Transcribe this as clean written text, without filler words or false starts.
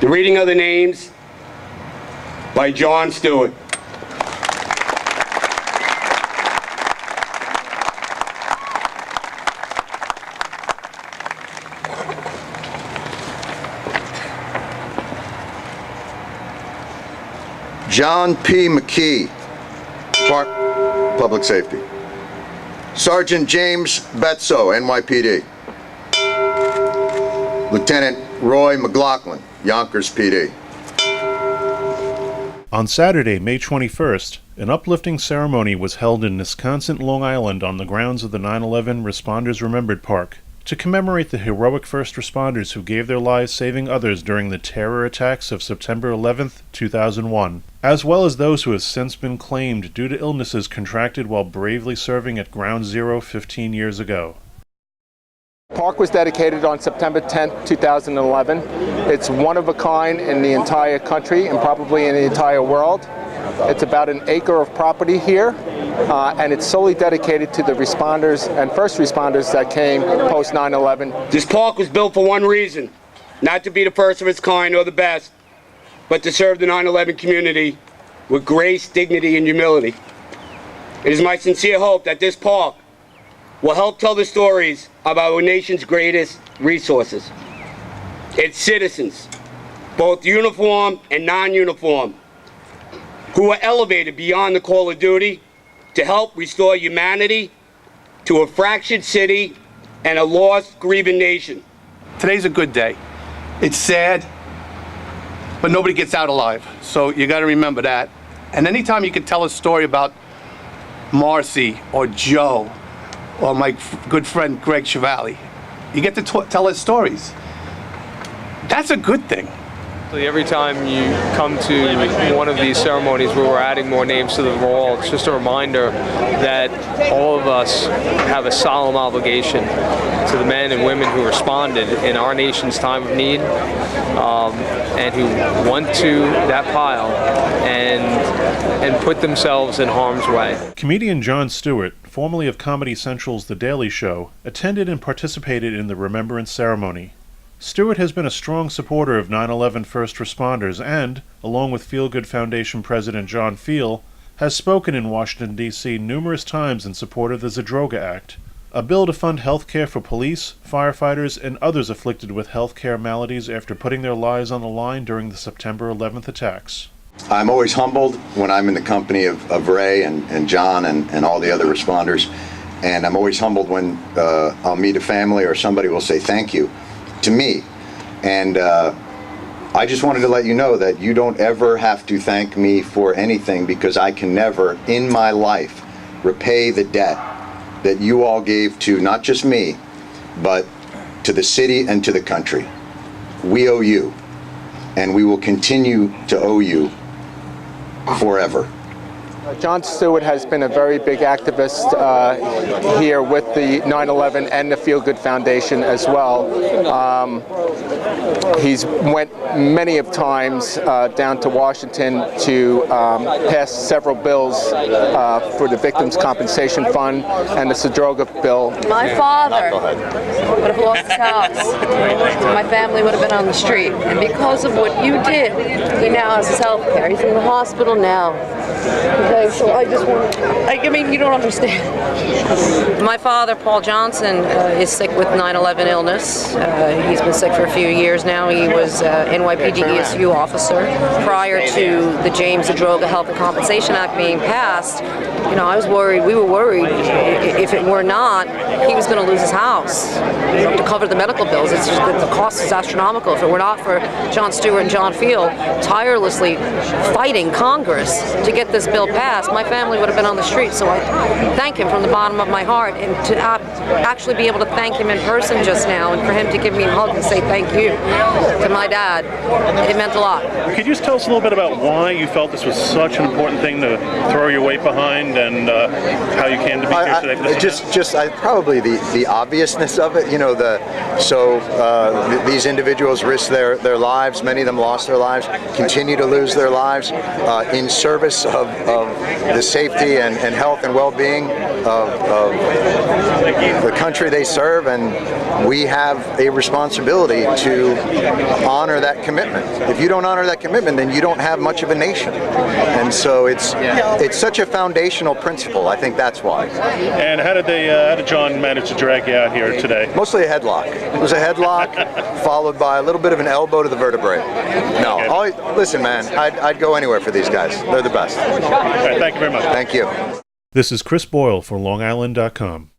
The reading of the names by John Stewart. John P. McKee, Park Public Safety. Sergeant James Betso, NYPD. Lieutenant Roy McLaughlin, Yonkers PD. On Saturday, May 21st, an uplifting ceremony was held in Nesconset, Long Island on the grounds of the 9/11 Responders Remembered Park to commemorate the heroic first responders who gave their lives saving others during the terror attacks of September 11th, 2001, as well as those who have since been claimed due to illnesses contracted while bravely serving at Ground Zero 15 years ago. The park was dedicated on September 10th, 2011. It's one of a kind in the entire country and probably in the entire world. It's about an acre of property here, and it's solely dedicated to the responders and first responders that came post 9/11. This park was built for one reason, not to be the first of its kind or the best, but to serve the 9/11 community with grace, dignity, and humility. It is my sincere hope that this park will help tell the stories of our nation's greatest resources, its citizens, both uniform and non-uniform, who are elevated beyond the call of duty to help restore humanity to a fractured city and a lost, grieving nation. Today's a good day. It's sad, but nobody gets out alive, so you got to remember that. And anytime you can tell a story about Marcy or Joe or my good friend Greg Chevali, you get to tell his stories. That's a good thing. Every time you come to one of these ceremonies where we're adding more names to the roll, it's just a reminder that all of us have a solemn obligation to the men and women who responded in our nation's time of need, and who went to that pile and put themselves in harm's way. Comedian Jon Stewart, formerly of Comedy Central's The Daily Show, attended and participated in the Remembrance ceremony. Stewart has been a strong supporter of 9/11 first responders and, along with Feel Good Foundation President John Feel, has spoken in Washington, D.C. numerous times in support of the Zadroga Act, a bill to fund health care for police, firefighters, and others afflicted with health care maladies after putting their lives on the line during the September 11th attacks. I'm always humbled when I'm in the company of Ray and John and all the other responders, and I'm always humbled when I'll meet a family or somebody will say thank you to me. And I just wanted to let you know that you don't ever have to thank me for anything, because I can never in my life repay the debt that you all gave to not just me, but to the city and to the country. We owe you, and we will continue to owe you forever. Jon Stewart has been a very big activist here with the 9/11 and the Feel Good Foundation as well. He's went many of times down to Washington to pass several bills for the Victims' Compensation Fund and the Zadroga bill. My father would have lost his house. My family would have been on the street. And because of what you did, he now has his health care. He's in the hospital now. Okay, so I just want, I mean, you don't understand. My father, Paul Johnson, is sick with 9/11 illness. He's been sick for a few years now. He was NYPD ESU officer. Prior to the James Zadroga Health and Compensation Act being passed, you know, I was worried, we were worried, if it were not, he was going to lose his house to cover the medical bills. It's just that the cost is astronomical. If it were not for Jon Stewart and John Field tirelessly fighting Congress to get this bill passed, my family would have been on the street. So I thank him from the bottom of my heart, and to actually be able to thank him in person just now, and for him to give me a hug and say thank you to my dad, it meant a lot. Could you just tell us a little bit about why you felt this was such an important thing to throw your weight behind mind and how you came to be here today for this event? Probably the obviousness of it. You know, these individuals risk their lives. Many of them lost their lives, continue to lose their lives in service of the safety and health and well-being of the country they serve, and we have a responsibility to honor that commitment. If you don't honor that commitment, then you don't have much of a nation. And so it's such a foundational principle. I think that's why. And how did John manage to drag you out here today? Mostly a headlock. It was a headlock followed by a little bit of an elbow to the vertebrae. No, listen, man, I'd go anywhere for these guys. They're the best. All right, thank you very much. Thank you. This is Chris Boyle for LongIsland.com.